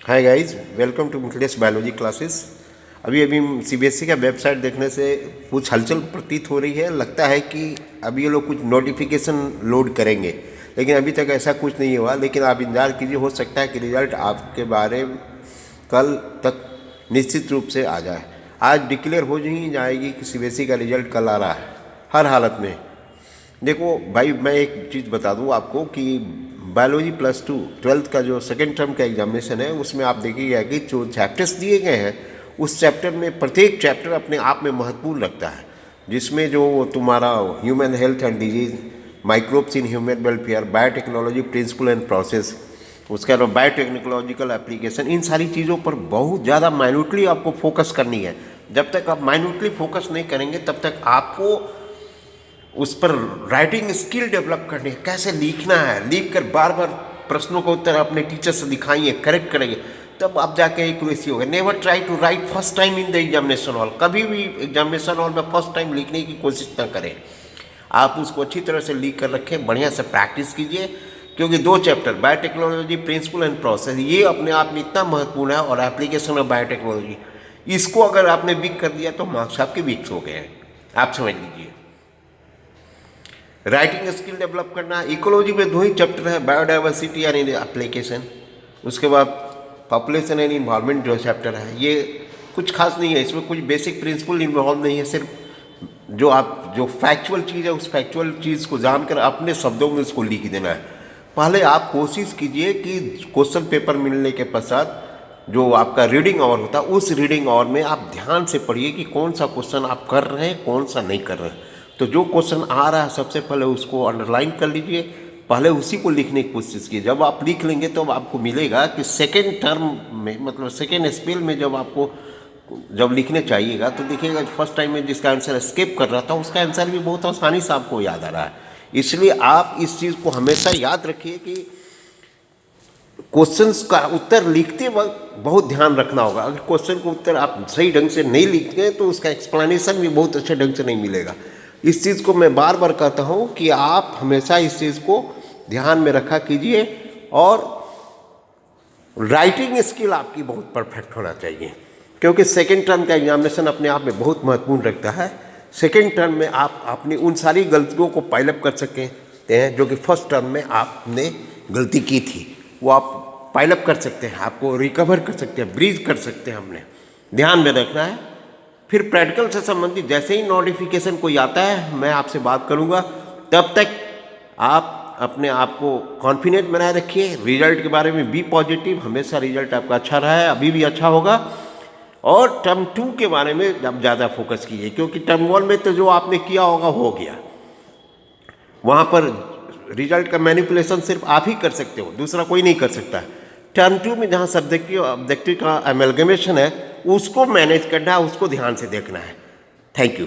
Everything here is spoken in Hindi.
Hi guys, welcome to Mithlesh biology classes. अभी अभी सीबीएसई का वेबसाइट देखने से कुछ हलचल प्रतीत हो रही है। लगता है कि अभी ये लोग कुछ नोटिफिकेशन लोड करेंगे, लेकिन अभी तक ऐसा कुछ नहीं हुआ। लेकिन आप इंतजार कीजिए, हो सकता है कि रिजल्ट आपके बारे कल तक निश्चित रूप से आ जाए। आज डिक्लेयर हो ही जाएगी कि सीबीएसई का रिजल्ट कल आ रहा है हर हालत में। देखो भाई, मैं एक चीज़ बता दूं आपको कि बायोलॉजी +2 ट्वेल्थ का जो सेकेंड टर्म का एग्जामिनेशन है, उसमें आप देखिएगा कि जो चैप्टर्स दिए गए हैं, उस चैप्टर में प्रत्येक चैप्टर अपने आप में महत्वपूर्ण रखता है। जिसमें जो तुम्हारा human health and disease, microbes in human welfare, biotechnology principle and process, उसके अलावा बायोटेक्निकोलॉजिकल एप्लीकेशन, इन सारी चीज़ों पर बहुत ज़्यादा माइन्यूटली आपको फोकस करनी है। जब तक आप माइन्यूटली फोकस नहीं करेंगे, तब तक आपको उस पर राइटिंग स्किल डेवलप करनी है। कैसे लिखना है, लिख कर बार बार प्रश्नों का उत्तर अपने टीचर से दिखाइए, करेक्ट करेंगे, तब आप जाके एक्यूरेसी होगा। Never try to write first time in the examination hall. कभी भी एग्जामिनेशन हॉल में फर्स्ट टाइम लिखने की कोशिश ना करें। आप उसको अच्छी तरह से लिख कर रखें, बढ़िया से प्रैक्टिस कीजिए, क्योंकि 2 chapter biotechnology principle and process, ये अपने आप में इतना महत्वपूर्ण है, और एप्लीकेशन ऑफ बायोटेक्नोलॉजी, इसको अगर आपने वीक कर दिया तो मार्क्स आपके वीक हो गए हैं। आप समझ लीजिए। राइटिंग स्किल डेवलप करना, इकोलॉजी में 2 ही चैप्टर है, बायोडाइवर्सिटी एंड एप्लीकेशन, उसके बाद पॉपुलेशन एंड इन्वायरमेंट जो चैप्टर है, ये कुछ खास नहीं है। इसमें कुछ बेसिक प्रिंसिपल इन्वॉल्व नहीं है। सिर्फ जो फैक्चुअल चीज़ है, उस फैक्चुअल चीज़ को जानकर अपने शब्दों में उसको लिख देना है। पहले आप कोशिश कीजिए कि क्वेश्चन पेपर मिलने के पश्चात जो आपका रीडिंग आवर होता है, उस रीडिंग आवर में आप ध्यान से पढ़िए कि कौन सा क्वेश्चन आप कर रहे हैं, कौन सा नहीं कर रहे हैं। तो जो क्वेश्चन आ रहा है, सबसे पहले उसको अंडरलाइन कर लीजिए, पहले उसी को लिखने की कोशिश कीजिए। जब आप लिख लेंगे तो आपको मिलेगा कि सेकेंड टर्म में, मतलब सेकेंड स्पेल में, जब लिखने चाहिएगा तो देखिएगा फर्स्ट टाइम में जिसका आंसर स्किप कर रहा था, उसका आंसर भी बहुत आसानी से आपको याद आ रहा है। इसलिए आप इस चीज़ को हमेशा याद रखिए कि क्वेश्चंस का उत्तर लिखते वक्त बहुत ध्यान रखना होगा। अगर क्वेश्चन का उत्तर आप सही ढंग से नहीं लिखते तो उसका एक्सप्लेनेशन भी बहुत अच्छे ढंग से नहीं मिलेगा। इस चीज़ को मैं बार बार कहता हूँ कि आप हमेशा इस चीज़ को ध्यान में रखा कीजिए, और राइटिंग स्किल आपकी बहुत परफेक्ट होना चाहिए, क्योंकि सेकेंड टर्म का एग्जामिनेशन अपने आप में बहुत महत्वपूर्ण रखता है। सेकेंड टर्म में आप अपनी उन सारी गलतियों को पाइलअप कर सकते हैं जो कि फर्स्ट टर्म में आपने गलती की थी, वो आप पाइलअप कर सकते हैं, आपको रिकवर कर सकते हैं, ब्रीज कर सकते हैं। हमने ध्यान में रखना है। फिर प्रैक्टिकल से संबंधित जैसे ही नोटिफिकेशन कोई आता है, मैं आपसे बात करूंगा। तब तक आप अपने आप को कॉन्फिडेंट बनाए रखिए। रिजल्ट के बारे में बी पॉजिटिव, हमेशा रिजल्ट आपका अच्छा रहा है, अभी भी अच्छा होगा। और टर्म 2 के बारे में अब ज़्यादा फोकस कीजिए, क्योंकि टर्म 1 में तो जो आपने किया होगा हो गया। वहाँ पर रिजल्ट का मैनिपुलेशन सिर्फ आप ही कर सकते हो, दूसरा कोई नहीं कर सकता है। टर्म 2 में जहाँ सब्जेक्टिव ऑब्जेक्टिव का एमलगमेशन है, उसको मैनेज करना है, उसको ध्यान से देखना है। Thank you.